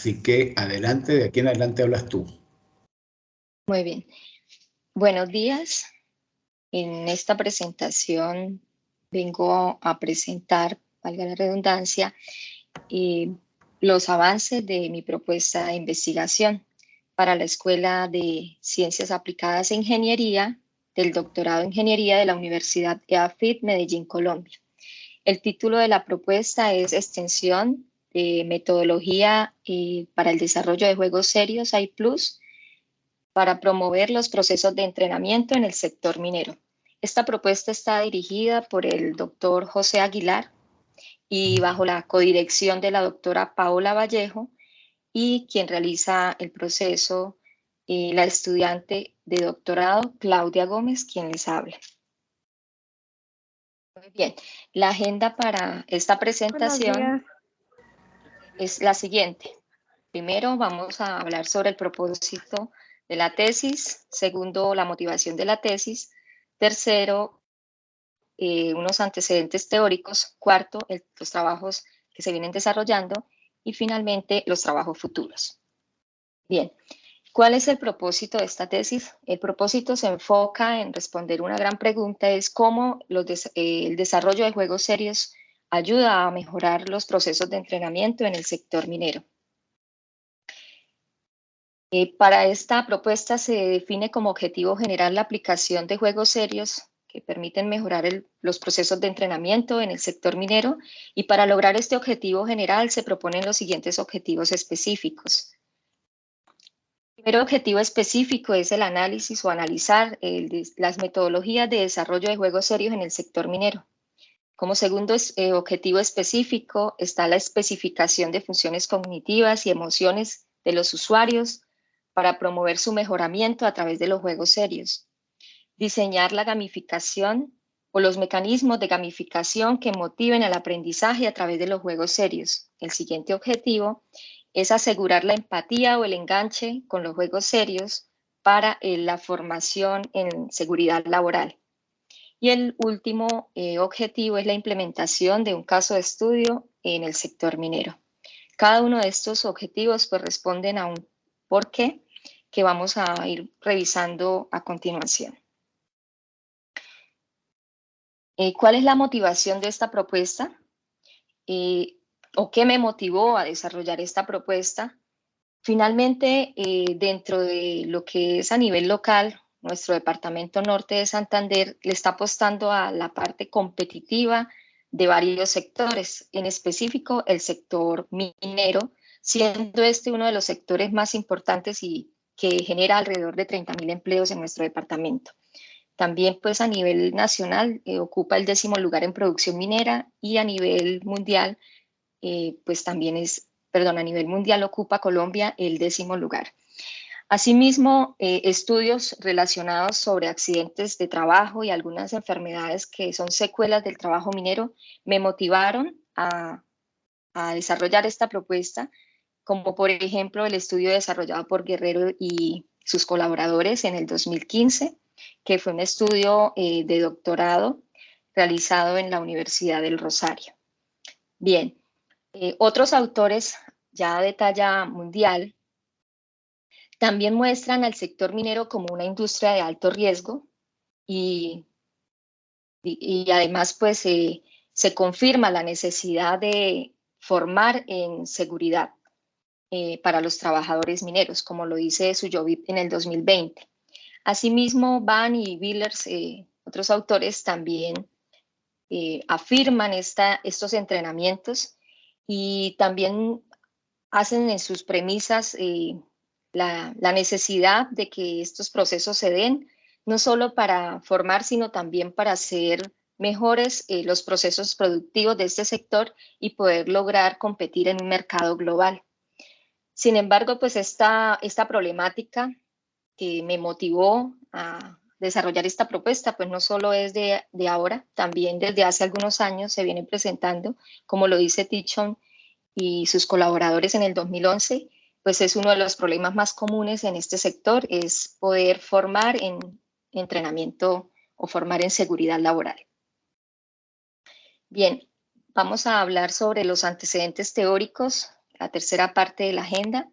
Así que adelante, de aquí en adelante hablas tú. Muy bien. Buenos días. En esta presentación vengo a presentar, valga la redundancia, los avances de mi propuesta de investigación para la Escuela de Ciencias Aplicadas e Ingeniería del Doctorado en Ingeniería de la Universidad EAFIT Medellín, Colombia. El título de la propuesta es Extensión de Metodología para el Desarrollo de Juegos Serios AI+, para promover los procesos de entrenamiento en el sector minero. Esta propuesta está dirigida por el doctor José Aguilar y bajo la codirección de la doctora Paola Vallejo, y quien realiza el proceso, la estudiante de doctorado Claudia Gómez, quien les habla. Muy bien, la agenda para esta presentación es la siguiente. Primero vamos a hablar sobre el propósito de la tesis. Segundo, la motivación de la tesis. Tercero, unos antecedentes teóricos. Cuarto, los trabajos que se vienen desarrollando. Y finalmente, los trabajos futuros. Bien, ¿cuál es el propósito de esta tesis? El propósito se enfoca en responder una gran pregunta, es cómo el desarrollo de juegos serios ayuda a mejorar los procesos de entrenamiento en el sector minero. Para esta propuesta se define como objetivo general la aplicación de juegos serios que permiten mejorar los procesos de entrenamiento en el sector minero, y para lograr este objetivo general se proponen los siguientes objetivos específicos. El primer objetivo específico es el análisis o analizar las metodologías de desarrollo de juegos serios en el sector minero. Como segundo objetivo específico está la especificación de funciones cognitivas y emociones de los usuarios para promover su mejoramiento a través de los juegos serios. Diseñar la gamificación o los mecanismos de gamificación que motiven el aprendizaje a través de los juegos serios. El siguiente objetivo es asegurar la empatía o el enganche con los juegos serios para la formación en seguridad laboral. Y el último objetivo es la implementación de un caso de estudio en el sector minero. Cada uno de estos objetivos pues responden a un porqué que vamos a ir revisando a continuación. ¿Cuál es la motivación de esta propuesta? ¿O qué me motivó a desarrollar esta propuesta? Finalmente, dentro de lo que es a nivel local, nuestro departamento norte de Santander le está apostando a la parte competitiva de varios sectores, en específico el sector minero, siendo este uno de los sectores más importantes y que genera alrededor de 30.000 empleos en nuestro departamento. También pues a nivel nacional ocupa el 10º lugar en producción minera, y a nivel mundial pues también a nivel mundial ocupa Colombia el 10º lugar. Asimismo, estudios relacionados sobre accidentes de trabajo y algunas enfermedades que son secuelas del trabajo minero me motivaron a desarrollar esta propuesta, como por ejemplo el estudio desarrollado por Guerrero y sus colaboradores en el 2015, que fue un estudio de doctorado realizado en la Universidad del Rosario. Bien, otros autores ya de talla mundial también muestran al sector minero como una industria de alto riesgo, y además pues se confirma la necesidad de formar en seguridad para los trabajadores mineros, como lo dice Suyovit en el 2020. Asimismo, Van y Villers, otros autores, también afirman estos entrenamientos, y también hacen en sus premisas la necesidad de que estos procesos se den, no solo para formar, sino también para hacer mejores los procesos productivos de este sector y poder lograr competir en un mercado global. Sin embargo, pues esta problemática que me motivó a desarrollar esta propuesta, pues no solo es de ahora, también desde hace algunos años se viene presentando, como lo dice Tichon y sus colaboradores en el 2011, pues es uno de los problemas más comunes en este sector, es poder formar en entrenamiento o formar en seguridad laboral. Bien, vamos a hablar sobre los antecedentes teóricos la tercera parte de la agenda.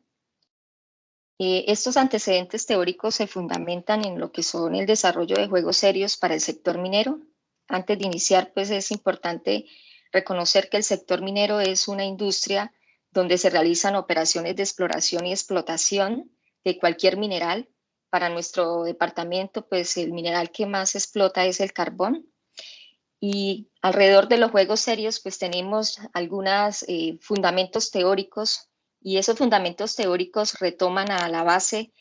Estos antecedentes teóricos se fundamentan en lo que son el desarrollo de juegos serios para el sector minero. Antes de iniciar, pues es importante reconocer que el sector minero es una industria donde se realizan operaciones de exploración y explotación de cualquier mineral. Para nuestro departamento, pues el mineral que más se explota es el carbón. Y alrededor de los juegos serios, pues tenemos algunos fundamentos teóricos, y esos fundamentos teóricos retoman a la base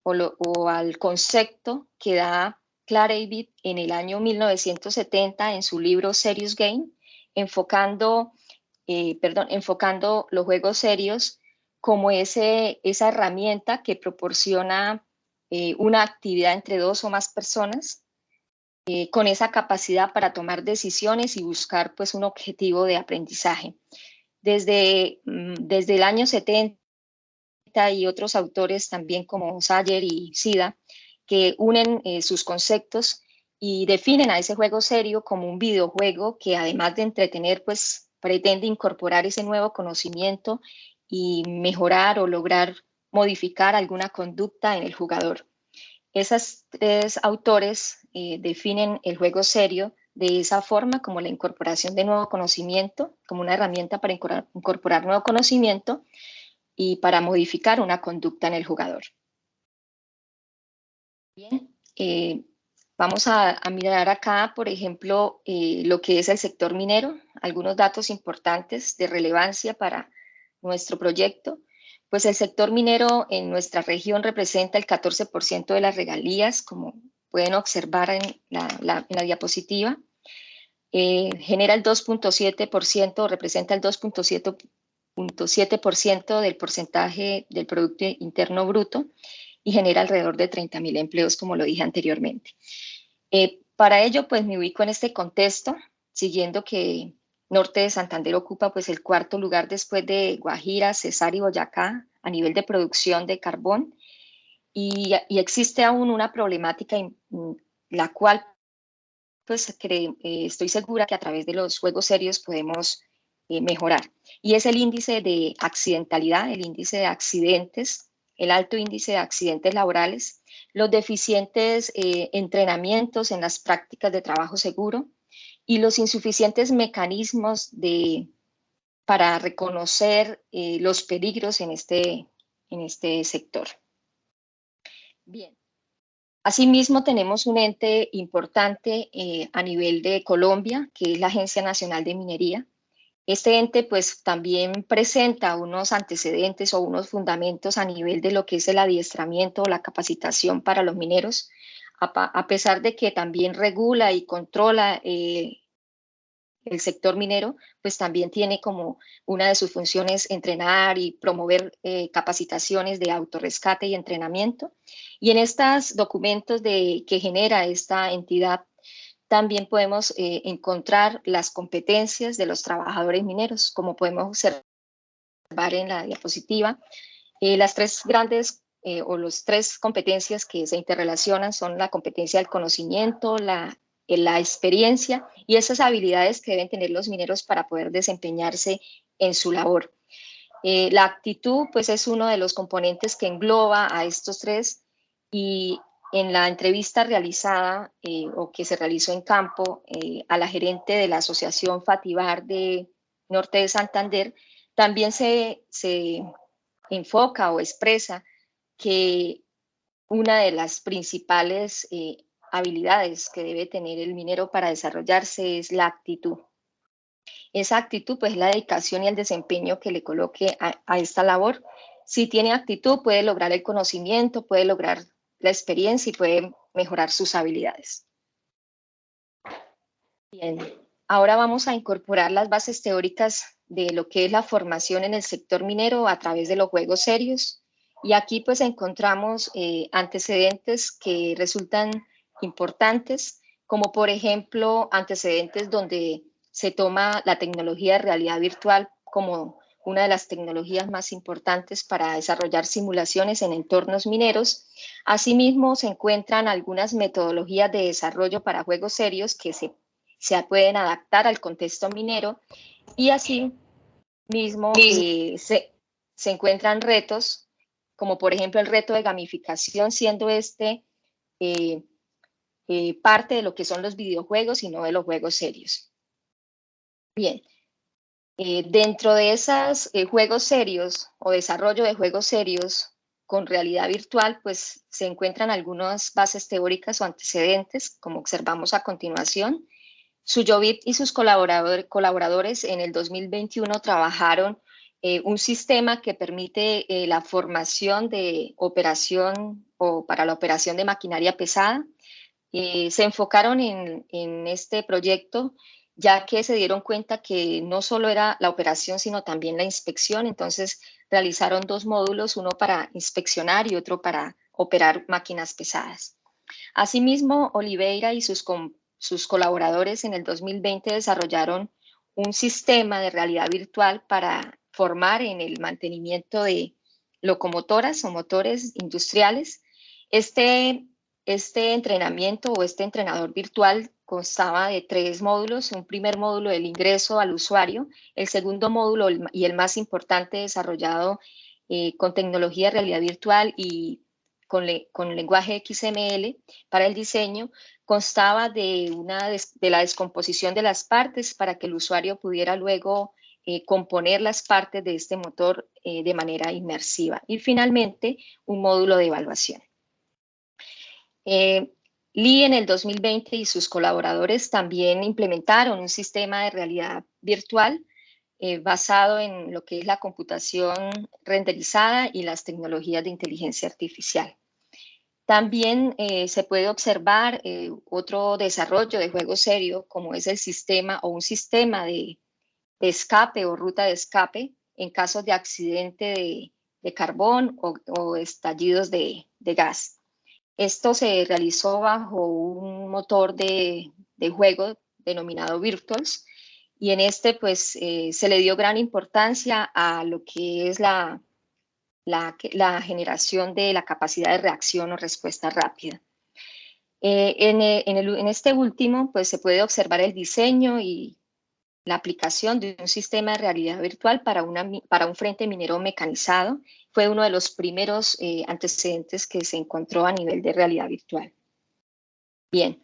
o al concepto que da Clarevit en el año 1970 en su libro Serious Game, enfocando los juegos serios como esa herramienta que proporciona una actividad entre dos o más personas con esa capacidad para tomar decisiones y buscar pues un objetivo de aprendizaje. Desde el año 70 y otros autores también como Sayer y Sida, que unen sus conceptos y definen a ese juego serio como un videojuego que además de entretener, pues pretende incorporar ese nuevo conocimiento y mejorar o lograr modificar alguna conducta en el jugador. Esos tres autores definen el juego serio de esa forma, como la incorporación de nuevo conocimiento, como una herramienta para incorporar nuevo conocimiento y para modificar una conducta en el jugador. Bien, vamos a mirar acá, por ejemplo, lo que es el sector minero, algunos datos importantes de relevancia para nuestro proyecto. Pues el sector minero en nuestra región representa el 14% de las regalías, como pueden observar en la diapositiva. Genera el 2.7%, representa el 2.7% del porcentaje del Producto Interno Bruto y genera alrededor de 30.000 empleos, como lo dije anteriormente. Para ello, pues me ubico en este contexto, siguiendo que Norte de Santander ocupa pues el cuarto lugar después de Guajira, Cesar y Boyacá a nivel de producción de carbón, y existe aún una problemática la cual pues estoy segura que a través de los juegos serios podemos mejorar, y es el índice de accidentalidad, el índice de accidentes, el alto índice de accidentes laborales, los deficientes entrenamientos en las prácticas de trabajo seguro y los insuficientes mecanismos para reconocer los peligros en este sector. Bien. Asimismo, tenemos un ente importante a nivel de Colombia, que es la Agencia Nacional de Minería. Este ente pues también presenta unos antecedentes o unos fundamentos a nivel de lo que es el adiestramiento o la capacitación para los mineros, a pesar de que también regula y controla el sector minero, pues también tiene como una de sus funciones entrenar y promover capacitaciones de autorrescate y entrenamiento. Y en estos documentos que genera esta entidad, también podemos encontrar las competencias de los trabajadores mineros, como podemos observar en la diapositiva. Las tres grandes o las tres competencias que se interrelacionan son la competencia del conocimiento, la experiencia y esas habilidades que deben tener los mineros para poder desempeñarse en su labor. La actitud, pues, es uno de los componentes que engloba a estos tres, y en la entrevista realizada o que se realizó en campo a la gerente de la Asociación Fatibar de Norte de Santander, también se enfoca o expresa que una de las principales habilidades que debe tener el minero para desarrollarse es la actitud. Esa actitud, pues, es la dedicación y el desempeño que le coloque a esta labor. Si tiene actitud, puede lograr el conocimiento, puede lograr la experiencia y puede mejorar sus habilidades. Bien, ahora vamos a incorporar las bases teóricas de lo que es la formación en el sector minero a través de los juegos serios. Y aquí pues encontramos antecedentes que resultan importantes, como por ejemplo antecedentes donde se toma la tecnología de realidad virtual como una de las tecnologías más importantes para desarrollar simulaciones en entornos mineros. Asimismo, se encuentran algunas metodologías de desarrollo para juegos serios que se pueden adaptar al contexto minero, y así mismo se encuentran retos, como por ejemplo el reto de gamificación, siendo parte de lo que son los videojuegos y no de los juegos serios. Bien, dentro de esos juegos serios o desarrollo de juegos serios con realidad virtual, pues se encuentran algunas bases teóricas o antecedentes, como observamos a continuación. Suyovit y sus colaboradores en el 2021 trabajaron un sistema que permite la formación de operación o para la operación de maquinaria pesada. Se enfocaron en este proyecto ya que se dieron cuenta que no solo era la operación, sino también la inspección. Entonces realizaron 2 módulos, uno para inspeccionar y otro para operar máquinas pesadas. Asimismo, Oliveira y sus colaboradores en el 2020 desarrollaron un sistema de realidad virtual para formar en el mantenimiento de locomotoras o motores industriales. Este entrenamiento o este entrenador virtual constaba de 3 módulos. Un primer módulo del ingreso al usuario, el segundo módulo y el más importante desarrollado con tecnología de realidad virtual y con lenguaje XML para el diseño, constaba de la descomposición de las partes para que el usuario pudiera luego componer las partes de este motor de manera inmersiva. Y finalmente, un módulo de evaluación. Lee en el 2020 y sus colaboradores también implementaron un sistema de realidad virtual basado en lo que es la computación renderizada y las tecnologías de inteligencia artificial. También se puede observar otro desarrollo de juego serio, como es el sistema o un sistema de escape o ruta de escape en casos de accidente de carbón o estallidos de gas. Esto se realizó bajo un motor de juego denominado Virtuals, y en este pues se le dio gran importancia a lo que es la generación de la capacidad de reacción o respuesta rápida. En este último pues se puede observar el diseño y la aplicación de un sistema de realidad virtual para un frente minero mecanizado. Fue uno de los primeros antecedentes que se encontró a nivel de realidad virtual. Bien.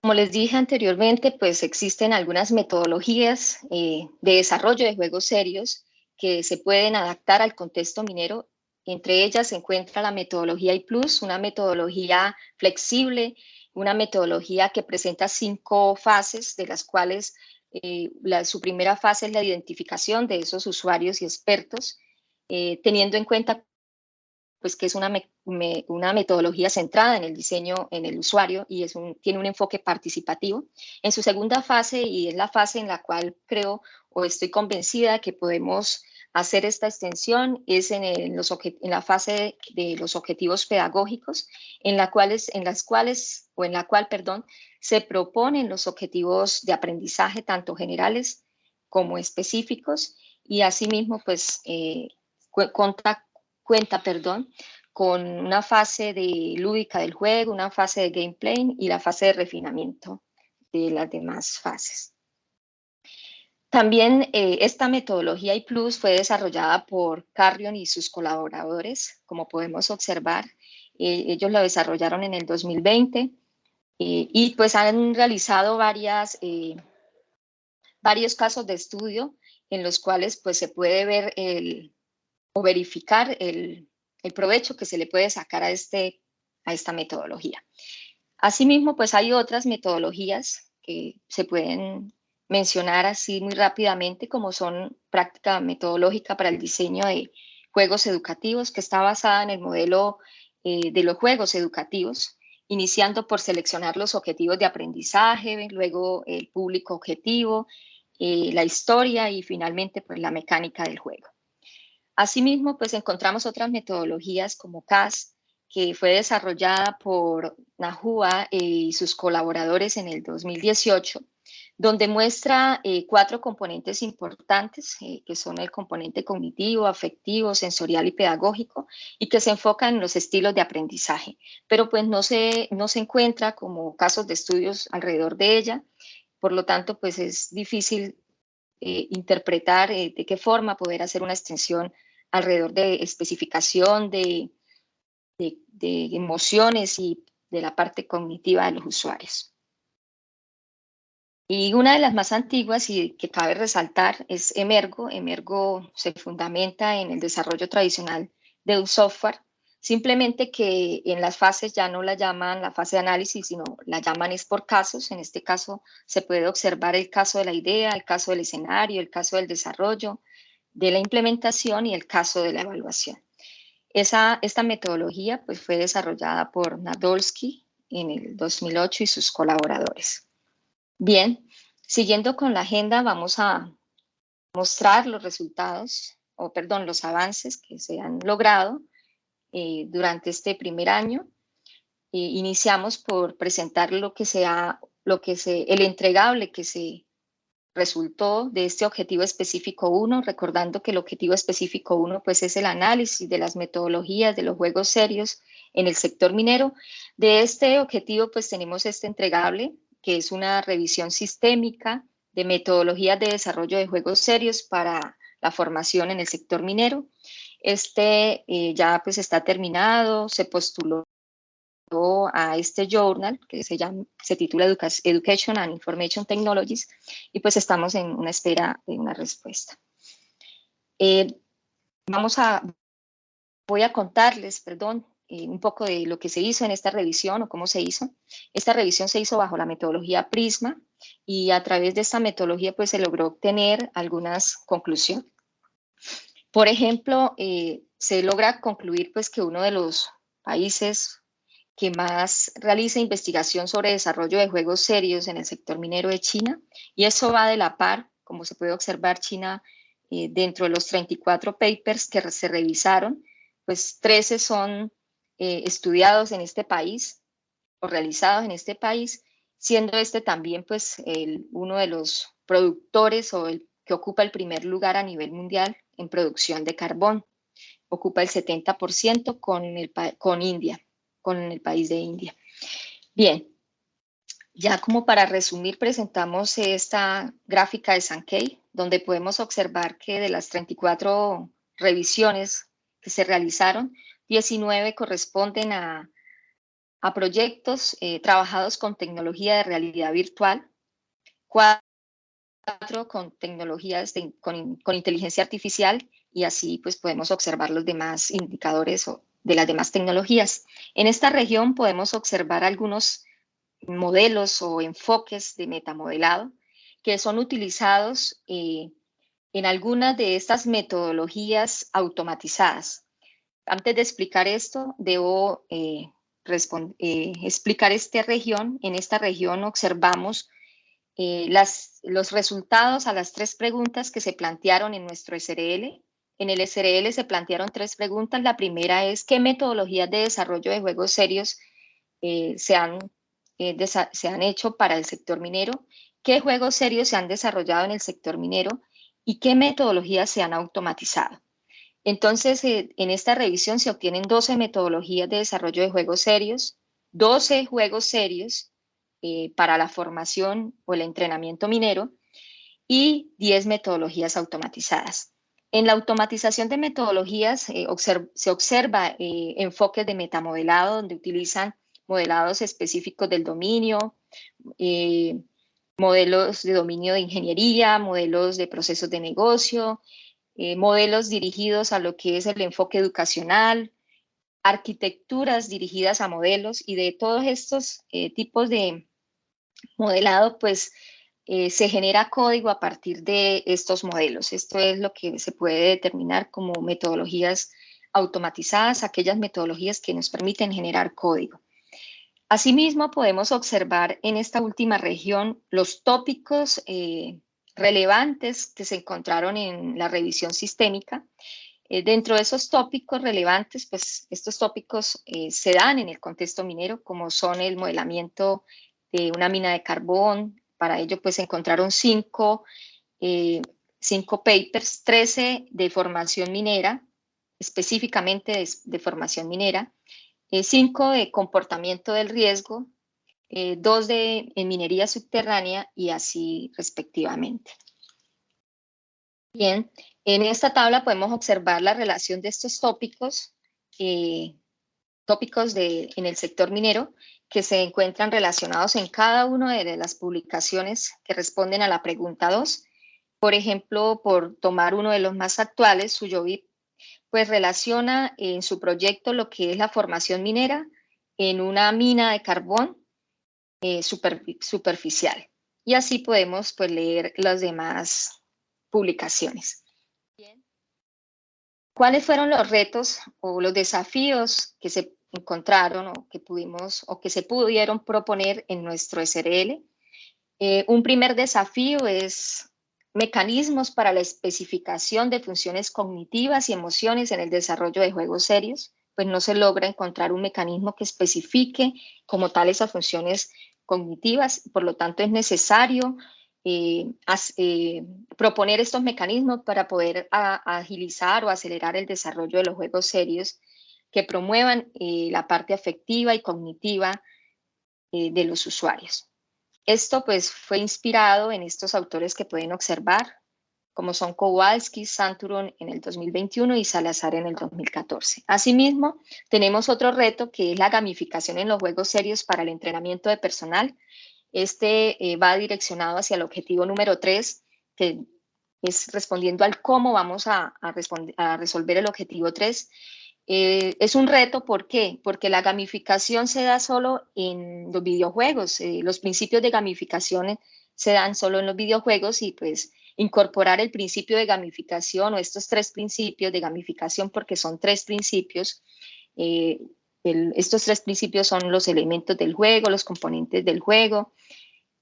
Como les dije anteriormente, pues existen algunas metodologías de desarrollo de juegos serios que se pueden adaptar al contexto minero. Entre ellas se encuentra la metodología I+, una metodología flexible, una metodología que presenta 5 fases, de las cuales su primera fase es la identificación de esos usuarios y expertos, teniendo en cuenta pues que es una metodología centrada en el diseño, en el usuario, y tiene un enfoque participativo. En su segunda fase, y es la fase en la cual creo o estoy convencida que podemos hacer esta extensión, es en la fase de los objetivos pedagógicos, en la cual se proponen los objetivos de aprendizaje, tanto generales como específicos, y asimismo pues cuenta con una fase de lúdica del juego, una fase de gameplay y la fase de refinamiento de las demás fases. También esta metodología I+, fue desarrollada por Carrion y sus colaboradores, como podemos observar. Ellos lo desarrollaron en el 2020 y pues han realizado varios casos de estudio en los cuales pues se puede ver o verificar el provecho que se le puede sacar a esta metodología. Asimismo, pues hay otras metodologías que se pueden mencionar así muy rápidamente, como son práctica metodológica para el diseño de juegos educativos, que está basada en el modelo de los juegos educativos, iniciando por seleccionar los objetivos de aprendizaje, luego el público objetivo, la historia y finalmente pues la mecánica del juego. Asimismo, pues encontramos otras metodologías como CAS, que fue desarrollada por Nahua y sus colaboradores en el 2018, donde muestra 4 componentes importantes, que son el componente cognitivo, afectivo, sensorial y pedagógico, y que se enfocan en los estilos de aprendizaje, pero pues no se encuentra como casos de estudios alrededor de ella. Por lo tanto, pues es difícil interpretar de qué forma poder hacer una extensión alrededor de especificación de emociones y de la parte cognitiva de los usuarios. Y una de las más antiguas y que cabe resaltar es Emergo. Emergo se fundamenta en el desarrollo tradicional de un software, simplemente que en las fases ya no la llaman la fase de análisis, sino la llaman es por casos. En este caso se puede observar el caso de la idea, el caso del escenario, el caso del desarrollo, de la implementación y el caso de la evaluación. Esta metodología pues, fue desarrollada por Nadolsky en el 2008 y sus colaboradores. Bien, siguiendo con la agenda, vamos a mostrar los resultados, los avances que se han logrado durante este primer año. Iniciamos por presentar el entregable que se resultó de este objetivo específico 1, recordando que el objetivo específico 1 pues, es el análisis de las metodologías de los juegos serios en el sector minero. De este objetivo pues tenemos este entregable, que es una revisión sistémica de metodologías de desarrollo de juegos serios para la formación en el sector minero. Ya pues está terminado, se postuló a este journal que se titula Education and Information Technologies y pues estamos en una espera de una respuesta. Voy a contarles, un poco de lo que se hizo en esta revisión o cómo se hizo. Esta revisión se hizo bajo la metodología Prisma y a través de esta metodología pues se logró obtener algunas conclusiones. Por ejemplo, se logra concluir pues que uno de los países que más realiza investigación sobre desarrollo de juegos serios en el sector minero de China, y eso va de la par, como se puede observar, China, dentro de los 34 papers que se revisaron, pues 13 son estudiados en este país o realizados en este país, siendo este también pues uno de los productores o el que ocupa el primer lugar a nivel mundial en producción de carbón. Ocupa el 70% con India, con el país de India. Bien, ya como para resumir, presentamos esta gráfica de Sankey, donde podemos observar que de las 34 revisiones que se realizaron, 19 corresponden a proyectos trabajados con tecnología de realidad virtual, 4 con tecnologías con inteligencia artificial, y así pues podemos observar los demás indicadores de las demás tecnologías. En esta región podemos observar algunos modelos o enfoques de metamodelado que son utilizados en algunas de estas metodologías automatizadas. Antes de explicar esto, debo explicar esta región. En esta región observamos los resultados a las 3 preguntas que se plantearon en nuestro SRL. En el SRL se plantearon 3 preguntas. La primera es, ¿qué metodologías de desarrollo de juegos serios se han hecho para el sector minero? ¿Qué juegos serios se han desarrollado en el sector minero? ¿Y qué metodologías se han automatizado? Entonces, en esta revisión se obtienen 12 metodologías de desarrollo de juegos serios, 12 juegos serios para la formación o el entrenamiento minero y 10 metodologías automatizadas. En la automatización de metodologías se observa enfoques de metamodelado donde utilizan modelados específicos del dominio, modelos de dominio de ingeniería, modelos de procesos de negocio, modelos dirigidos a lo que es el enfoque educacional, arquitecturas dirigidas a modelos, y de todos estos tipos de modelado, pues se genera código a partir de estos modelos. Esto es lo que se puede determinar como metodologías automatizadas, aquellas metodologías que nos permiten generar código. Asimismo, podemos observar en esta última región los tópicos relevantes que se encontraron en la revisión sistémica. Dentro de esos tópicos relevantes, pues estos tópicos se dan en el contexto minero, como son el modelamiento de una mina de carbón. Para ello, pues se encontraron 5 papers, 13 de formación minera, específicamente de formación minera, 5 de comportamiento del riesgo, 2 en minería subterránea y así respectivamente. Bien, en esta tabla podemos observar la relación de estos tópicos, en el sector minero, que se encuentran relacionados en cada una de las publicaciones que responden a la pregunta 2. Por ejemplo, por tomar uno de los más actuales, Suyovit, pues relaciona en su proyecto lo que es la formación minera en una mina de carbón superficial. Y así podemos pues, leer las demás publicaciones. Bien. ¿Cuáles fueron los retos o los desafíos que se encontraron o que pudimos o que se pudieron proponer en nuestro SRL? Un primer desafío es mecanismos para la especificación de funciones cognitivas y emociones en el desarrollo de juegos serios, pues no se logra encontrar un mecanismo que especifique como tal esas funciones cognitivas, por lo tanto es necesario proponer estos mecanismos para poder agilizar o acelerar el desarrollo de los juegos serios que promuevan la parte afectiva y cognitiva de los usuarios. Esto pues fue inspirado en estos autores que pueden observar, como son Kowalski, Santuron en el 2021 y Salazar en el 2014. Asimismo, tenemos otro reto que es la gamificación en los juegos serios para el entrenamiento de personal. Este va direccionado hacia el objetivo número 3, que es respondiendo al cómo vamos a resolver el objetivo 3. Es un reto, ¿por qué? Porque la gamificación se da solo en los videojuegos. Los principios de gamificación se dan solo en los videojuegos y pues incorporar el principio de gamificación o estos 3 principios de gamificación, porque son 3 principios. Estos 3 principios son los elementos del juego, los componentes del juego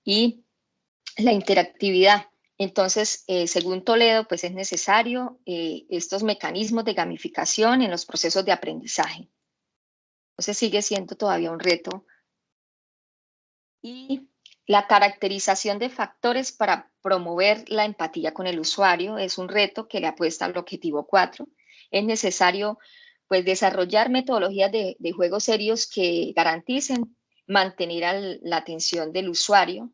y la interactividad. Entonces, según Toledo, pues es necesario estos mecanismos de gamificación en los procesos de aprendizaje. Entonces sigue siendo todavía un reto. Y la caracterización de factores para promover la empatía con el usuario es un reto que le apuesta al objetivo 4. Es necesario pues desarrollar metodologías de juegos serios que garanticen mantener la atención del usuario,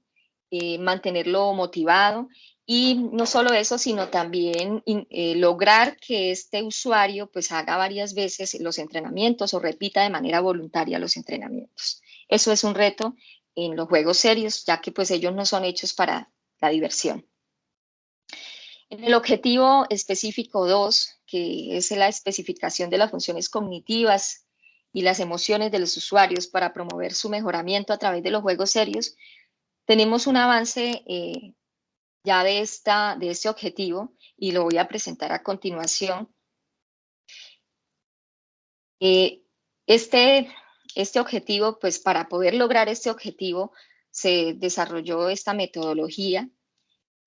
mantenerlo motivado y no solo eso, sino también lograr que este usuario pues haga varias veces los entrenamientos o repita de manera voluntaria los entrenamientos. Eso es un reto en los juegos serios, ya que pues ellos no son hechos para la diversión. En el objetivo específico 2, que es la especificación de las funciones cognitivas y las emociones de los usuarios para promover su mejoramiento a través de los juegos serios, tenemos un avance ya de este objetivo y lo voy a presentar a continuación. Este objetivo, pues para poder lograr este objetivo, se desarrolló esta metodología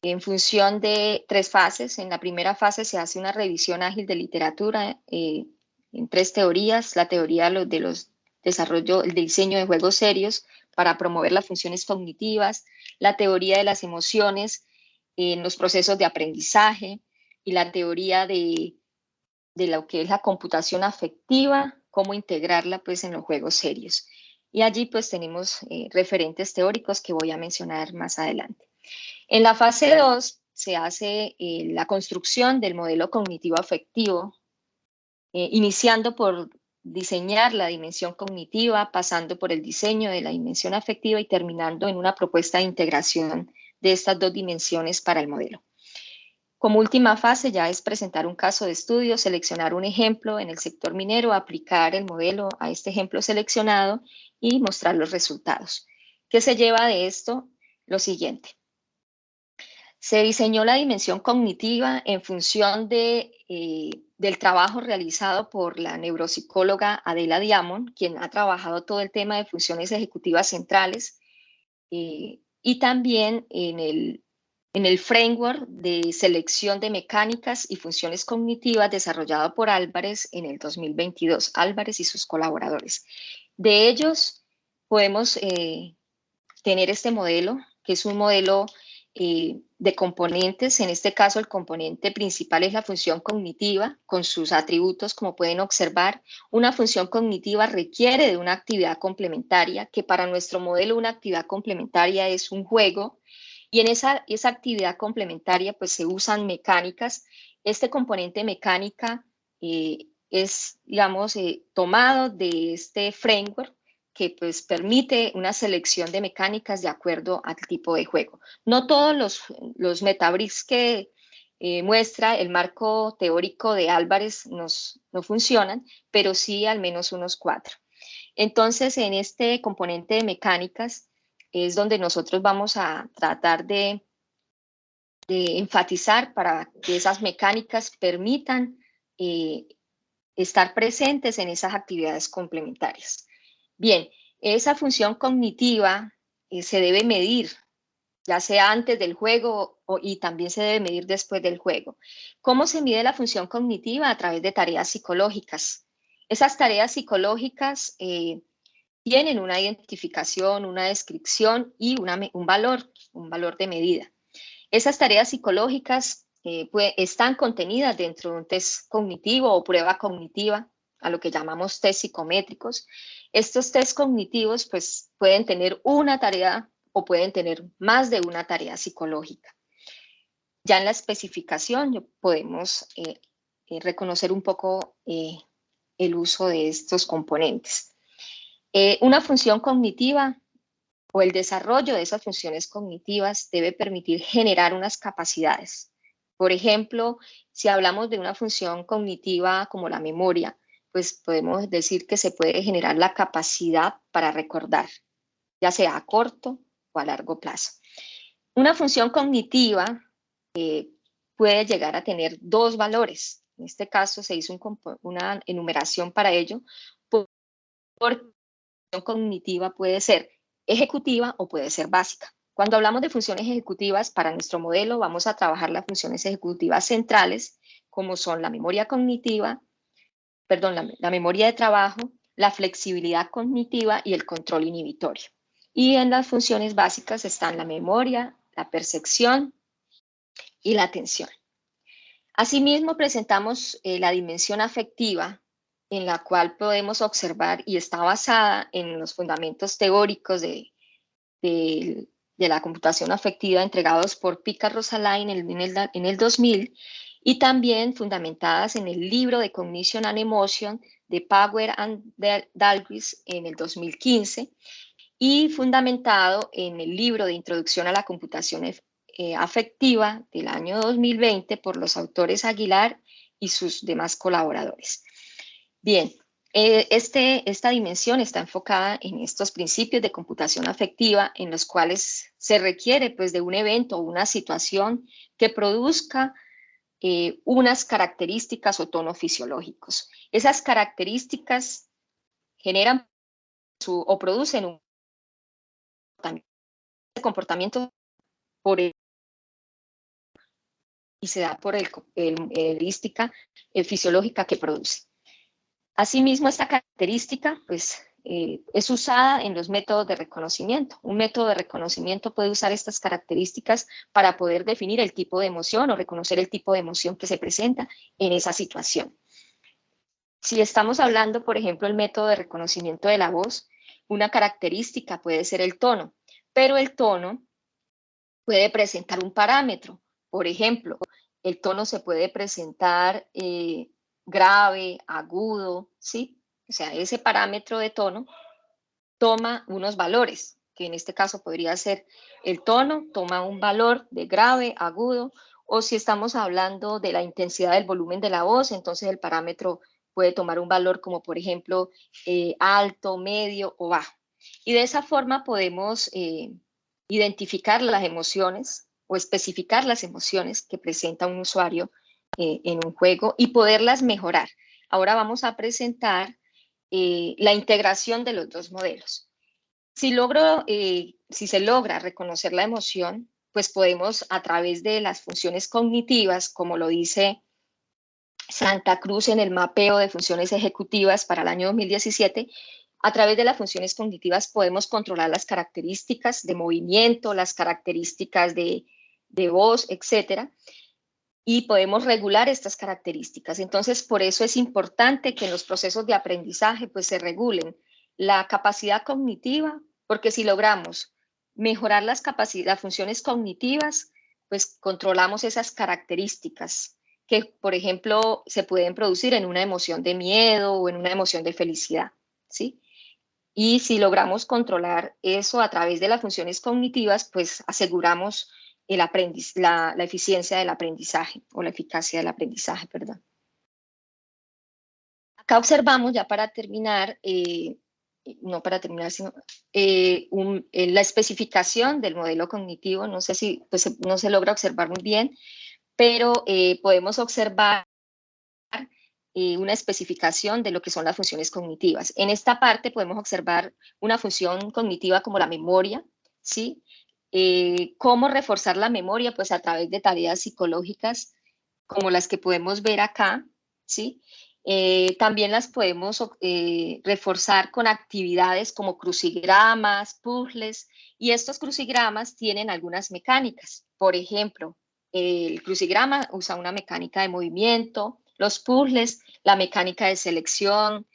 en función de 3 fases. En la primera fase se hace una revisión ágil de literatura en 3 teorías. La teoría de los desarrollo, el diseño de juegos serios para promover las funciones cognitivas, la teoría de las emociones en los procesos de aprendizaje y la teoría de lo que es la computación afectiva, cómo integrarla pues en los juegos serios. Y allí pues tenemos referentes teóricos que voy a mencionar más adelante. En la fase 2 se hace la construcción del modelo cognitivo afectivo, iniciando por diseñar la dimensión cognitiva, pasando por el diseño de la dimensión afectiva y terminando en una propuesta de integración de estas 2 dimensiones para el modelo. Como última fase ya es presentar un caso de estudio, seleccionar un ejemplo en el sector minero, aplicar el modelo a este ejemplo seleccionado y mostrar los resultados. ¿Qué se lleva de esto? Lo siguiente. Se diseñó la dimensión cognitiva en función del trabajo realizado por la neuropsicóloga Adela Diamond, quien ha trabajado todo el tema de funciones ejecutivas centrales, y también en el framework de selección de mecánicas y funciones cognitivas desarrollado por Álvarez en el 2022, Álvarez y sus colaboradores. De ellos podemos tener este modelo, que es un modelo de componentes. En este caso, el componente principal es la función cognitiva, con sus atributos, como pueden observar. Una función cognitiva requiere de una actividad complementaria, que para nuestro modelo una actividad complementaria es un juego, Y en esa actividad complementaria pues se usan mecánicas. Este componente mecánica es, digamos, tomado de este framework que pues permite una selección de mecánicas de acuerdo al tipo de juego. No todos los metabricks que muestra el marco teórico de Álvarez no funcionan, pero sí al menos unos 4. Entonces, en este componente de mecánicas es donde nosotros vamos a tratar de enfatizar para que esas mecánicas permitan estar presentes en esas actividades complementarias. Bien, esa función cognitiva se debe medir, ya sea antes del juego y también se debe medir después del juego. ¿Cómo se mide la función cognitiva? A través de tareas psicológicas. Esas tareas psicológicas tienen una identificación, una descripción y un valor de medida. Esas tareas psicológicas están contenidas dentro de un test cognitivo o prueba cognitiva, a lo que llamamos test psicométricos. Estos test cognitivos pues, pueden tener una tarea o pueden tener más de una tarea psicológica. Ya en la especificación podemos reconocer un poco el uso de estos componentes. Una función cognitiva o el desarrollo de esas funciones cognitivas debe permitir generar unas capacidades. Por ejemplo, si hablamos de una función cognitiva como la memoria, pues podemos decir que se puede generar la capacidad para recordar, ya sea a corto o a largo plazo. Una función cognitiva puede llegar a tener 2 valores. En este caso se hizo una enumeración para ello, porque la función cognitiva puede ser ejecutiva o puede ser básica. Cuando hablamos de funciones ejecutivas, para nuestro modelo vamos a trabajar las funciones ejecutivas centrales, como son la memoria cognitiva, la memoria de trabajo, la flexibilidad cognitiva y el control inhibitorio. Y en las funciones básicas están la memoria, la percepción y la atención. Asimismo, presentamos la dimensión afectiva, en la cual podemos observar y está basada en los fundamentos teóricos de la computación afectiva entregados por Picard-Rosalain en el 2000 y también fundamentadas en el libro de Cognition and Emotion de Power and Dalglish en el 2015 y fundamentado en el libro de Introducción a la Computación Afectiva del año 2020 por los autores Aguilar y sus demás colaboradores. Bien, esta dimensión está enfocada en estos principios de computación afectiva en los cuales se requiere pues, de un evento o una situación que produzca unas características o tonos fisiológicos. Esas características generan o producen un comportamiento por el, y se da por el característica fisiológica que produce. Asimismo, esta característica pues, es usada en los métodos de reconocimiento. Un método de reconocimiento puede usar estas características para poder definir el tipo de emoción o reconocer el tipo de emoción que se presenta en esa situación. Si estamos hablando, por ejemplo, el método de reconocimiento de la voz, una característica puede ser el tono, pero el tono puede presentar un parámetro. Por ejemplo, el tono se puede presentar grave, agudo, ¿sí? O sea, ese parámetro de tono toma unos valores, que en este caso podría ser el tono, toma un valor de grave, agudo, o si estamos hablando de la intensidad del volumen de la voz, entonces el parámetro puede tomar un valor como, por ejemplo, alto, medio o bajo. Y de esa forma podemos identificar las emociones o especificar las emociones que presenta un usuario en un juego y poderlas mejorar. Ahora vamos a presentar la integración de los 2 modelos. Si se logra reconocer la emoción, pues podemos a través de las funciones cognitivas, como lo dice Santa Cruz en el mapeo de funciones ejecutivas para el año 2017, a través de las funciones cognitivas podemos controlar las características de movimiento, las características de voz, etcétera, y podemos regular estas características. Entonces, por eso es importante que en los procesos de aprendizaje pues, se regulen la capacidad cognitiva, porque si logramos mejorar las funciones cognitivas, pues controlamos esas características que, por ejemplo, se pueden producir en una emoción de miedo o en una emoción de felicidad, ¿sí? Y si logramos controlar eso a través de las funciones cognitivas, pues aseguramos la eficiencia del aprendizaje o la eficacia del aprendizaje, perdón. Acá observamos, ya para terminar, no para terminar, sino la especificación del modelo cognitivo. No sé si pues, no se logra observar muy bien, pero podemos observar una especificación de lo que son las funciones cognitivas. En esta parte podemos observar una función cognitiva como la memoria, ¿sí? ¿Cómo reforzar la memoria? Pues a través de tareas psicológicas como las que podemos ver acá, ¿sí? También las podemos reforzar con actividades como crucigramas, puzzles, y estos crucigramas tienen algunas mecánicas. Por ejemplo, el crucigrama usa una mecánica de movimiento, los puzzles, la mecánica de selección,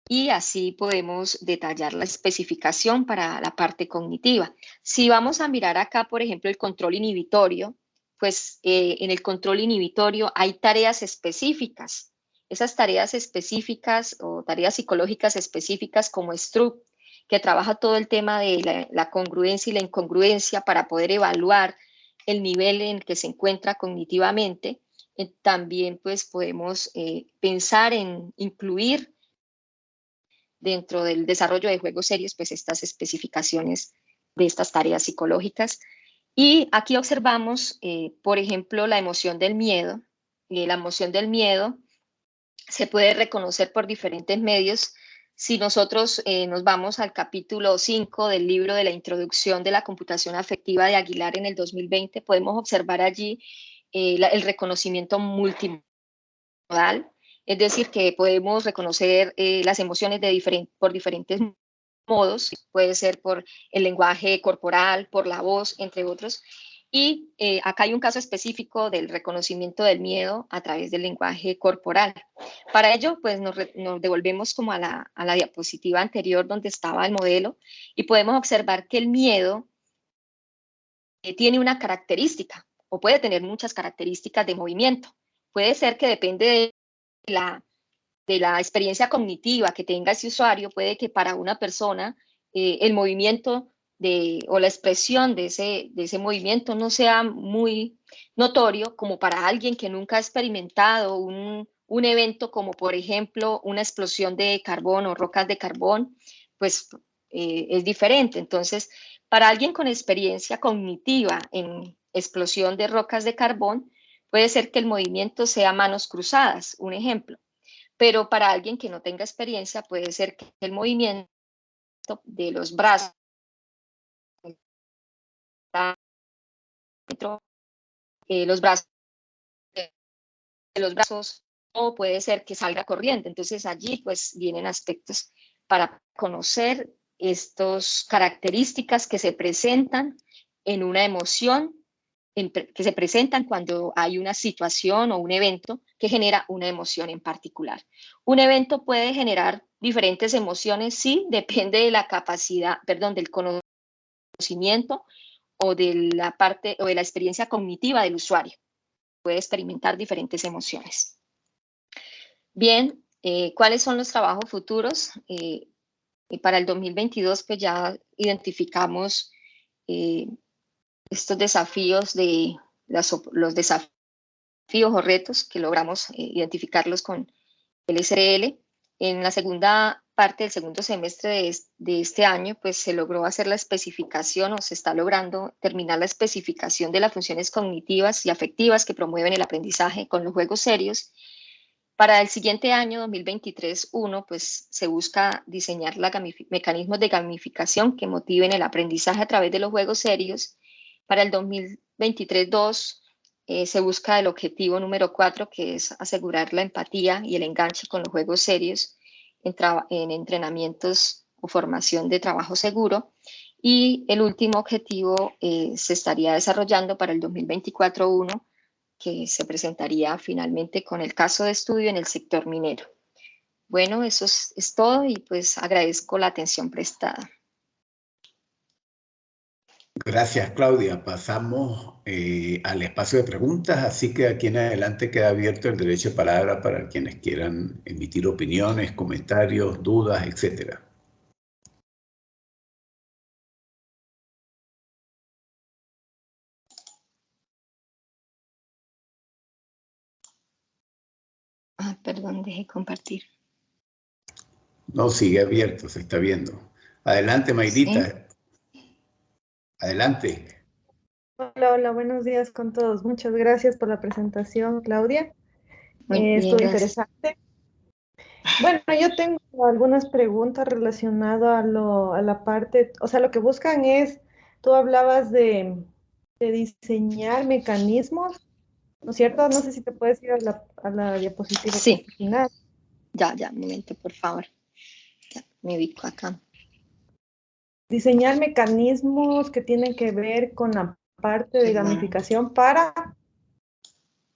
y así podemos detallar la especificación para la parte cognitiva. Si vamos a mirar acá, por ejemplo, el control inhibitorio, pues en el control inhibitorio hay tareas específicas. Esas tareas específicas o tareas psicológicas específicas como Stroop, que trabaja todo el tema de la congruencia y la incongruencia para poder evaluar el nivel en el que se encuentra cognitivamente. También pues podemos pensar en incluir dentro del desarrollo de juegos serios, pues estas especificaciones de estas tareas psicológicas. Y aquí observamos, por ejemplo, la emoción del miedo. La emoción del miedo se puede reconocer por diferentes medios. Si nosotros nos vamos al capítulo 5 del libro de la introducción de la computación afectiva de Aguilar en el 2020, podemos observar allí el reconocimiento multimodal. Es decir, que podemos reconocer las emociones por diferentes modos, puede ser por el lenguaje corporal, por la voz, entre otros. Y acá hay un caso específico del reconocimiento del miedo a través del lenguaje corporal. Para ello, pues nos devolvemos como a la diapositiva anterior donde estaba el modelo y podemos observar que el miedo tiene una característica o puede tener muchas características de movimiento. Puede ser que depende de la experiencia cognitiva que tenga ese usuario, puede que para una persona el movimiento o la expresión de ese movimiento no sea muy notorio como para alguien que nunca ha experimentado un evento como por ejemplo una explosión de carbón o rocas de carbón, pues es diferente. Entonces, para alguien con experiencia cognitiva en explosión de rocas de carbón, puede ser que el movimiento sea manos cruzadas, un ejemplo. Pero para alguien que no tenga experiencia puede ser que el movimiento de los brazos, los brazos o puede ser que salga corriente. Entonces allí pues vienen aspectos para conocer estas características que se presentan en una emoción, que se presentan cuando hay una situación o un evento que genera una emoción en particular. Un evento puede generar diferentes emociones, sí, depende de la capacidad, perdón, del conocimiento o de la parte o de la experiencia cognitiva del usuario. Puede experimentar diferentes emociones. Bien, ¿cuáles son los trabajos futuros? Para el 2022 pues ya identificamos estos desafíos los desafíos o retos que logramos identificarlos con el SRL. En la segunda parte del segundo semestre de este año, pues se logró hacer la especificación o se está logrando terminar la especificación de las funciones cognitivas y afectivas que promueven el aprendizaje con los juegos serios. Para el siguiente año, 2023-1, pues se busca diseñar mecanismos de gamificación que motiven el aprendizaje a través de los juegos serios. Para el 2023-2, se busca el objetivo número 4, que es asegurar la empatía y el enganche con los juegos serios en entrenamientos o formación de trabajo seguro. Y el último objetivo se estaría desarrollando para el 2024-1, que se presentaría finalmente con el caso de estudio en el sector minero. Bueno, eso es todo y pues agradezco la atención prestada. Gracias, Claudia. Pasamos al espacio de preguntas, así que aquí en adelante queda abierto el derecho de palabra para quienes quieran emitir opiniones, comentarios, dudas, etcétera. Perdón, dejé compartir. No, sigue abierto, se está viendo. Adelante, Sí, Mayrita. Adelante. Hola, hola, buenos días con todos. Muchas gracias por la presentación, Claudia. muy bien, Estuvo gracias. interesante. Bueno, yo tengo algunas preguntas relacionadas a la parte, o sea, lo que buscan es, tú hablabas de diseñar mecanismos, ¿no es cierto? No sé si te puedes ir a la diapositiva que Sí, está al final. ya, un momento, por favor. Ya, me ubico acá. Diseñar mecanismos que tienen que ver con la parte de Perdón. gamificación para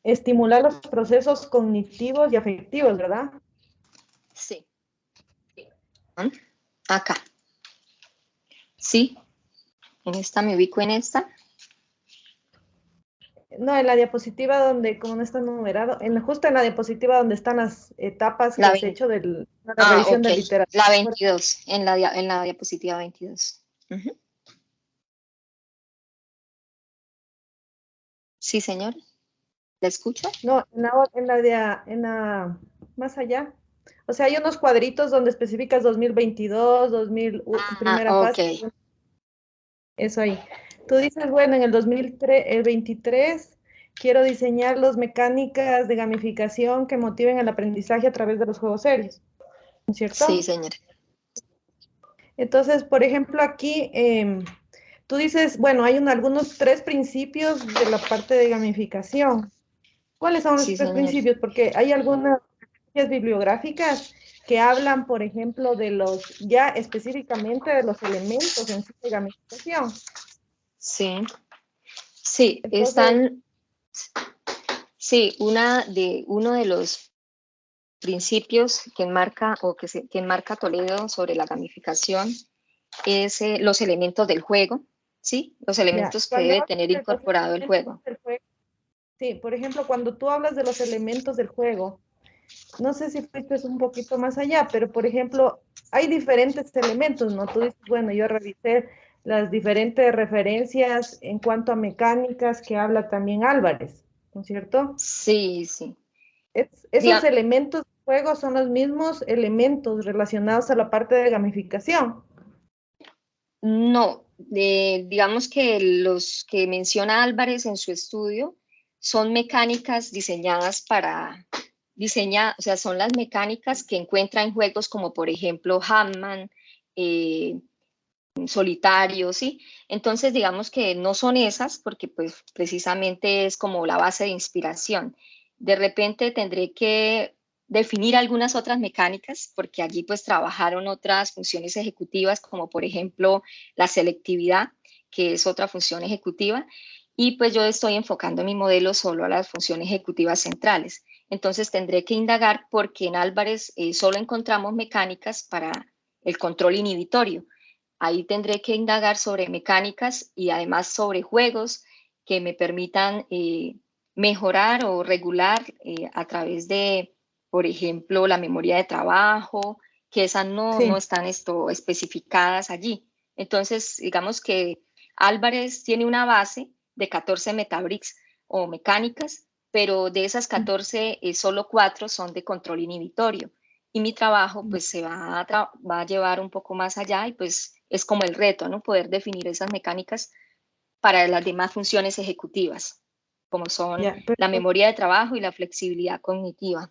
estimular los procesos cognitivos y afectivos, ¿verdad? Sí. Acá. Sí, en esta me ubico en esta. No, en la diapositiva donde, como no está numerado, justo en la diapositiva donde están las etapas que La has 20. hecho de la revisión Ok. de literatura. La 22, en la diapositiva 22. Ujú. Sí, señor. ¿La escucho? No, más allá. O sea, hay unos cuadritos donde especificas 2022, primera Ok. fase, eso ahí. Tú dices, bueno, en el 2023 quiero diseñar las mecánicas de gamificación que motiven el aprendizaje a través de los juegos serios, ¿no es Sí, cierto? señor. Entonces, por ejemplo, aquí tú dices, bueno, hay algunos tres principios de la parte de gamificación. ¿Cuáles son los Sí, tres señor. principios? Porque hay algunas referencias bibliográficas que hablan, por ejemplo, ya específicamente de los elementos en sí de gamificación. Sí. Sí, Entonces, sí, uno de los principios que enmarca que enmarca Toledo sobre la gamificación es los elementos del juego, ¿sí? Los ya, elementos que cuando debe hablas tener de los incorporado el elementos juego. del juego, sí, por ejemplo, cuando tú hablas de los elementos del juego, no sé si fuiste un poquito más allá, pero por ejemplo, hay diferentes elementos, ¿no? Tú dices, bueno, yo revisé las diferentes referencias en cuanto a mecánicas que habla también Álvarez, ¿no es cierto? Sí, sí. Esos Diga- elementos de juego son los mismos elementos relacionados a la parte de gamificación. no, digamos que los que menciona Álvarez en su estudio son mecánicas diseñadas para diseñar, o sea, son las mecánicas que encuentra en juegos como por ejemplo Hammond, solitario, ¿sí? Entonces, digamos que no son esas, porque pues precisamente es como la base de inspiración. De repente tendré que definir algunas otras mecánicas, porque allí pues trabajaron otras funciones ejecutivas, como por ejemplo la selectividad, que es otra función ejecutiva, y pues yo estoy enfocando mi modelo solo a las funciones ejecutivas centrales. Entonces tendré que indagar porque en Álvarez solo encontramos mecánicas para el control inhibitorio. Ahí tendré que indagar sobre mecánicas y además sobre juegos que me permitan mejorar o regular a través de, por ejemplo, la memoria de trabajo, que esas no Sí, están especificadas allí. Entonces, digamos que Álvarez tiene una base de 14 metabricks o mecánicas, pero de esas 14, solo 4 son de control inhibitorio. Y mi trabajo pues va a llevar un poco más allá y pues es como el reto, ¿no? Poder definir esas mecánicas para las demás funciones ejecutivas, como son ya, la memoria de trabajo y la flexibilidad cognitiva.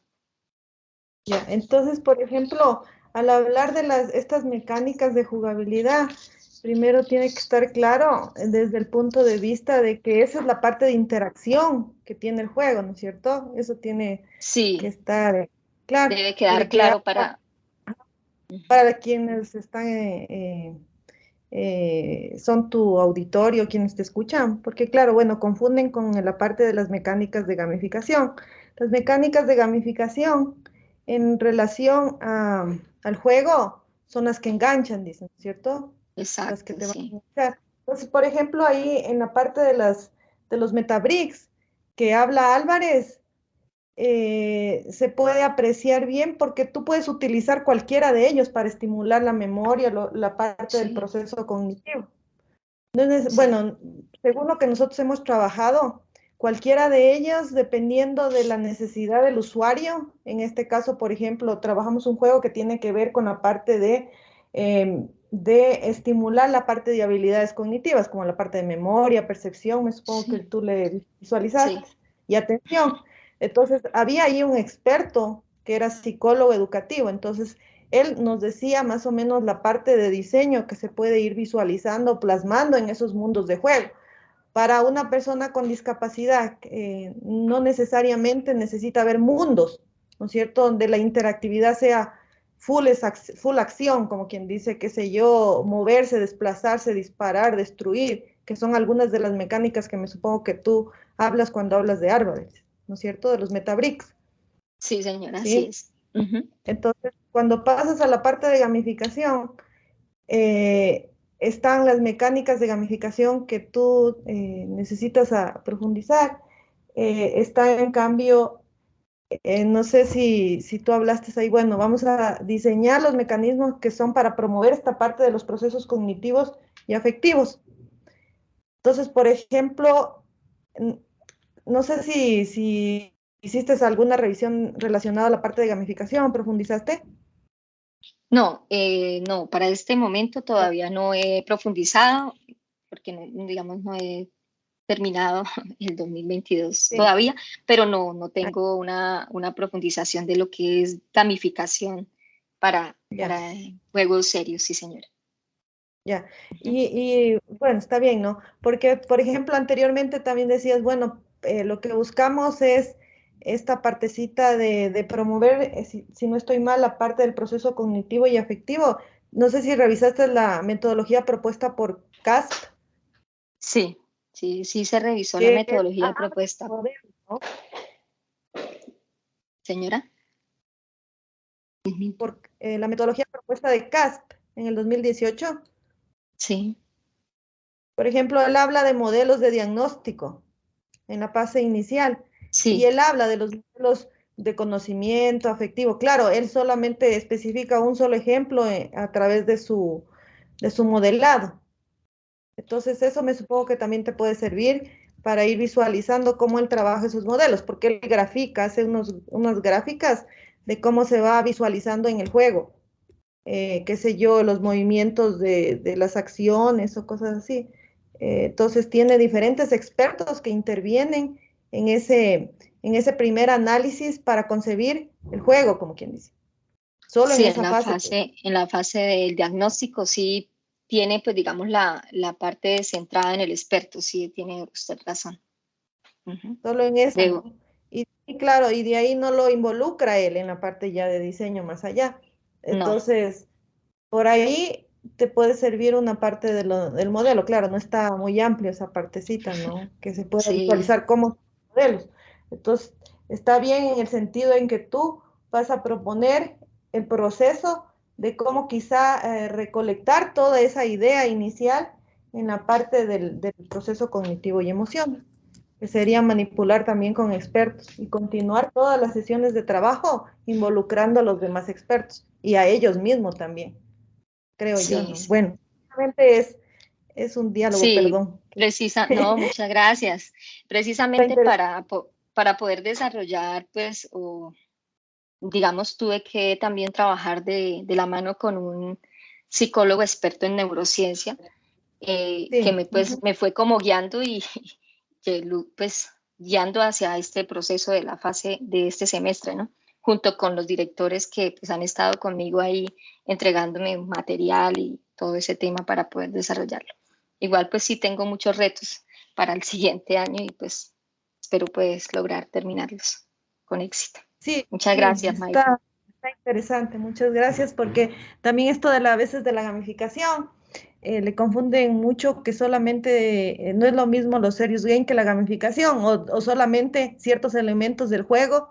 ya. Entonces, por ejemplo, al hablar de estas mecánicas de jugabilidad, primero tiene que estar claro desde el punto de vista de que esa es la parte de interacción que tiene el juego, ¿no es cierto? Eso tiene que Sí, estar claro, debe quedar porque claro para... para quienes están, son tu auditorio, quienes te escuchan, porque claro, bueno, confunden con la parte de las mecánicas de gamificación. Las mecánicas de gamificación en relación al juego son las que enganchan, dicen, ¿cierto? Las que Exacto, te van a sí. enganchar. Entonces, por ejemplo, ahí en la parte de los Metabricks que habla Álvarez, se puede apreciar bien porque tú puedes utilizar cualquiera de ellos para estimular la memoria, la parte del Sí, proceso cognitivo. Entonces, sí, bueno, según lo que nosotros hemos trabajado, cualquiera de ellos, dependiendo de la necesidad del usuario, en este caso, por ejemplo, trabajamos un juego que tiene que ver con la parte de estimular la parte de habilidades cognitivas, como la parte de memoria, percepción, me supongo que sí, tú le visualizaste, sí, y atención. Entonces, había ahí un experto que era psicólogo educativo, entonces él nos decía más o menos la parte de diseño que se puede ir visualizando, plasmando en esos mundos de juego. Para una persona con discapacidad, no necesariamente necesita ver mundos, ¿no es cierto?, donde la interactividad sea full acción, como quien dice, qué sé yo, moverse, desplazarse, disparar, destruir, que son algunas de las mecánicas que me supongo que tú hablas cuando hablas de árboles, ¿no es cierto?, de los metabricks, sí, señora, así ¿sí? es. Ujú. Entonces, cuando pasas a la parte de gamificación, eh, están las mecánicas de gamificación que tú necesitas profundizar. Está en cambio, no sé si tú hablaste ahí, bueno, vamos a diseñar los mecanismos que son para promover esta parte de los procesos cognitivos y afectivos. Entonces, por ejemplo, no sé si hiciste alguna revisión relacionada a la parte de gamificación, profundizaste. No, no, para este momento todavía no he profundizado, porque digamos, no he terminado el 2022 Sí. todavía, pero no, no tengo una profundización de lo que es gamificación Ya. para juegos serios, sí, señora. Ya, Ujú. bueno, está bien, ¿no? Porque, por ejemplo, anteriormente también decías, bueno, lo que buscamos es esta partecita de promover, si no estoy mal, la parte del proceso cognitivo y afectivo. No sé si revisaste la metodología propuesta por CASP, Sí, sí, sí se revisó la que es metodología propuesta, modelo, ¿no? señora. Ujú. La metodología propuesta de CASP en el 2018. Sí, Por ejemplo, él habla de modelos de diagnóstico en la fase inicial. Y sí, él habla de los modelos de conocimiento afectivo. Claro, él solamente especifica un solo ejemplo a través de su modelado. Entonces, eso me supongo que también te puede servir para ir visualizando cómo él trabaja esos modelos, porque él grafica, hace unas gráficas de cómo se va visualizando en el juego. Qué sé yo, los movimientos de las acciones o cosas así. Entonces tiene diferentes expertos que intervienen en ese primer análisis para concebir el juego, como quien dice. Solo en sí, esa fase, pues. en la fase del diagnóstico sí tiene, pues, digamos, la parte centrada en el experto, sí, tiene usted razón. Ujú. Solo en esa, Debo, ¿no? Y claro, y de ahí no lo involucra él en la parte ya de diseño más allá. no, Entonces, por ahí te puede servir una parte del modelo. Claro, no está muy amplio esa partecita, ¿no? Que se pueda sí, visualizar cómo son los modelos. Entonces, está bien en el sentido en que tú vas a proponer el proceso de cómo quizá recolectar toda esa idea inicial en la parte del proceso cognitivo y emoción, que sería manipular también con expertos y continuar todas las sesiones de trabajo involucrando a los demás expertos y a ellos mismos también, creo yo, sí, ¿no? sí. Bueno, realmente es un diálogo, Sí, perdón. no, muchas gracias. Está Precisamente interesante. para poder desarrollar, pues, o digamos, tuve que también trabajar de la mano con un psicólogo experto en neurociencia, que Sí, pues, me fue como guiando y que pues, guiando hacia este proceso de la fase de este semestre, ¿no? Junto con los directores que pues, han estado conmigo ahí entregándome material y todo ese tema para poder desarrollarlo. Igual pues sí tengo muchos retos para el siguiente año y pues espero pues lograr terminarlos con éxito. sí, Muchas sí, gracias, Mayra. está interesante. Muchas gracias porque también esto de a veces de la gamificación, le confunden mucho que solamente no es lo mismo los serious game que la gamificación o solamente ciertos elementos del juego,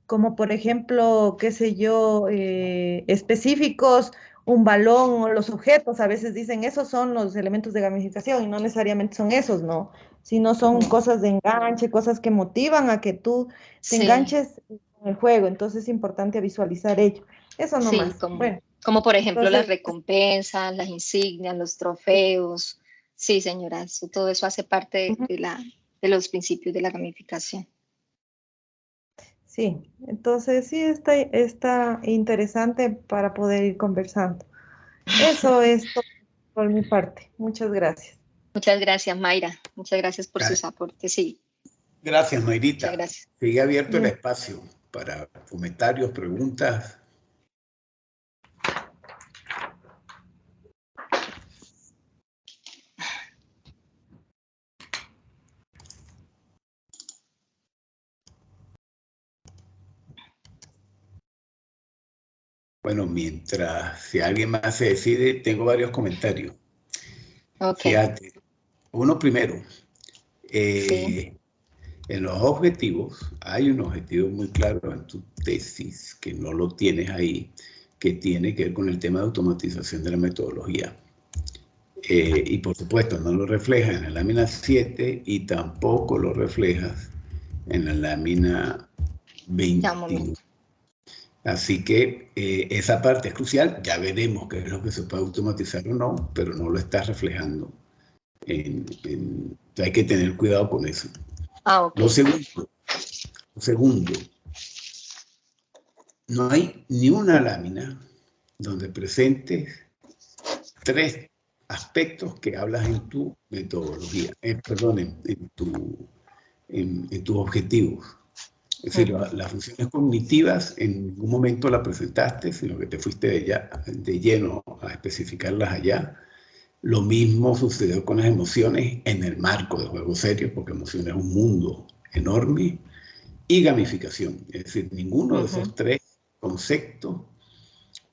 como por ejemplo, qué sé yo, específicos un balón o los objetos, a veces dicen esos son los elementos de gamificación y no necesariamente son esos, ¿no? Sino son cosas de enganche, cosas que motivan a que tú te Sí, enganches en el juego, entonces es importante visualizar ello. Eso sí, nomás. Bueno, como por ejemplo las entonces, recompensas, las insignias, los trofeos. Sí, señora, todo eso hace parte ujú, de los principios de la gamificación. sí, entonces sí está interesante para poder ir conversando. Eso es todo por mi parte. Muchas gracias. Muchas gracias, Mayra. Muchas gracias por Ya. sus aportes. Sí, Gracias, muchas Mayrita. gracias. Sigue abierto el Bien. espacio para comentarios, preguntas. Bueno, si alguien más se decide, tengo varios comentarios. Ok, Fíjate, uno primero, sí, en los objetivos, hay un objetivo muy claro en tu tesis, que no lo tienes ahí, que tiene que ver con el tema de automatización de la metodología. Y por supuesto, no lo reflejas en la lámina 7 y tampoco lo reflejas en la lámina ya un 21. momento. Así que esa parte es crucial. Ya veremos qué es lo que se puede automatizar o no, pero no lo estás reflejando. Hay que tener cuidado con eso. Ah, ok. Lo segundo, no hay ni una lámina donde presentes 3 aspectos que hablas en tu metodología, perdón, en tus objetivos. Es decir, las funciones cognitivas en ningún momento las presentaste, sino que te fuiste de lleno a especificarlas allá. Lo mismo sucedió con las emociones en el marco de juegos serios, porque emociones es un mundo enorme, y gamificación. Es decir, ninguno de esos 3 conceptos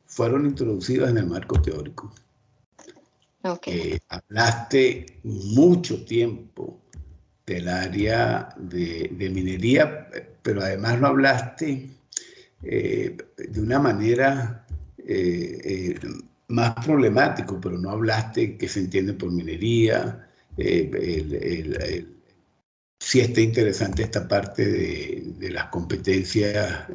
fueron introducidos en el marco teórico. Ok. Hablaste mucho tiempo del área de minería, pero además lo hablaste de una manera más problemático, pero no hablaste qué se entiende por minería. Sí está interesante esta parte de las competencias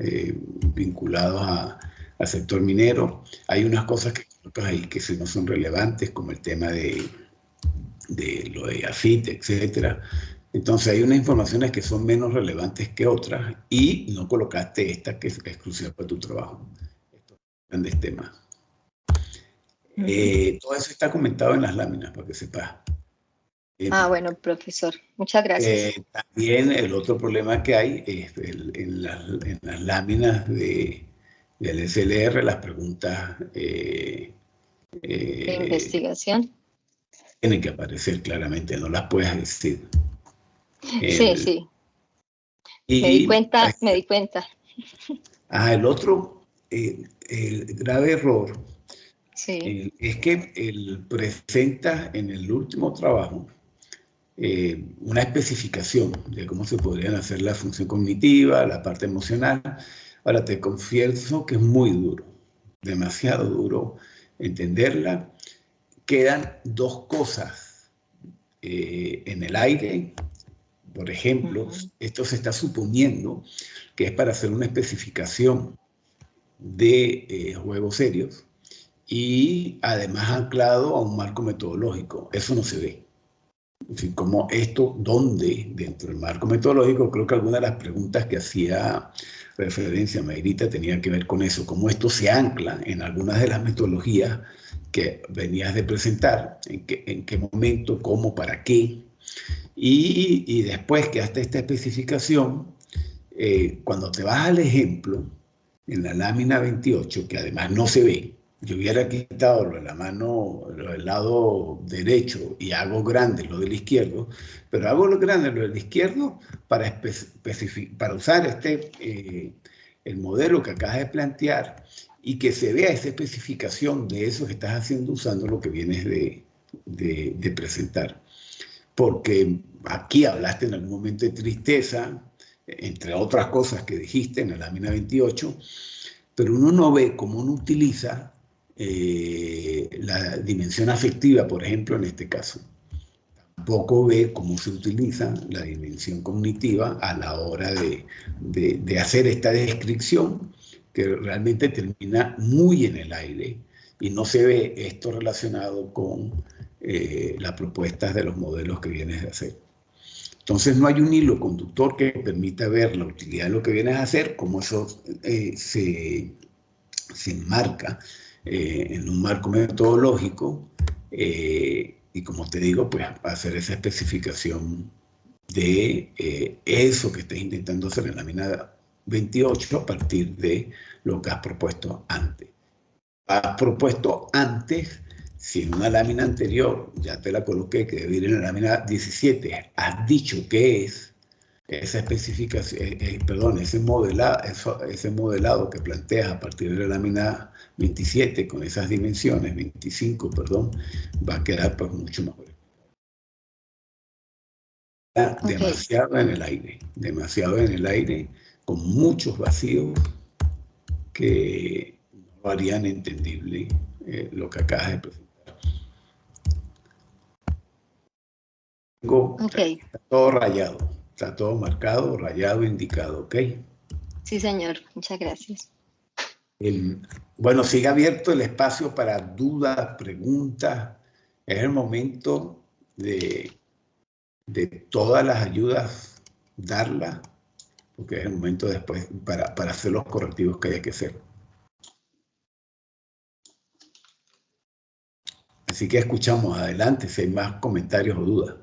vinculadas al sector minero. Hay unas cosas que colocas ahí que no son relevantes, como el tema de lo de AFIT, etcétera. Entonces hay unas informaciones que son menos relevantes que otras y no colocaste esta que es exclusiva para tu trabajo. Estos grandes temas. Todo eso está comentado en las láminas, para que sepas. Ah, bueno, profesor. Muchas gracias. También el otro problema que hay es en las láminas del SLR, las preguntas De investigación. tienen que aparecer claramente, no las puedes decir. Sí, El, sí. Me di y cuenta, me di cuenta. el otro el grave error Sí. es que presenta en el último trabajo una especificación de cómo se podrían hacer la función cognitiva, la parte emocional. Ahora te confieso que es muy duro, demasiado duro entenderla. Quedan 2 cosas en el aire. Por ejemplo, esto se está suponiendo que es para hacer una especificación de juegos serios y además anclado a un marco metodológico. Eso no se ve. En fin, como esto, ¿dónde dentro del marco metodológico? Creo que alguna de las preguntas que hacía referencia Mayrita tenía que ver con eso, cómo esto se ancla en algunas de las metodologías que venías de presentar, en qué momento, cómo, para qué. Y después que hasta esta especificación, cuando te vas al ejemplo, en la lámina 28, que además no se ve, yo hubiera quitado lo de la mano, lo del lado derecho y hago grande lo del izquierdo, pero hago lo grande lo del izquierdo para usar el modelo que acabas de plantear y que se vea esa especificación de eso que estás haciendo usando lo que vienes de presentar. Porque aquí hablaste en algún momento de tristeza, entre otras cosas que dijiste en la lámina 28, pero uno no ve cómo uno utiliza la dimensión afectiva, por ejemplo, en este caso. Tampoco ve cómo se utiliza la dimensión cognitiva a la hora de hacer esta descripción, que realmente termina muy en el aire y no se ve esto relacionado con las propuestas de los modelos que vienes de hacer. Entonces no hay un hilo conductor que permita ver la utilidad de lo que vienes a hacer, cómo eso se enmarca en un marco metodológico, y como te digo, pues hacer esa especificación de eso que estés intentando hacer en la lámina 28 a partir de lo que has propuesto antes. Has propuesto antes, si en una lámina anterior, ya te la coloqué, que debe ir en la lámina 17, has dicho qué es esa especificación, ese modelado que planteas a partir de la lámina 27 con esas dimensiones, 25, perdón, va a quedar pues mucho mejor. Okay. Demasiado en el aire, con muchos vacíos que no harían entendible lo que acabas de presentar. Okay. Está todo rayado, está todo marcado, rayado, indicado, ¿ok? Sí, señor. Muchas gracias. Bueno, sigue abierto el espacio para dudas, preguntas. Es el momento de todas las ayudas, darlas, porque es el momento después para hacer los correctivos que haya que hacer. Así que escuchamos adelante si hay más comentarios o dudas.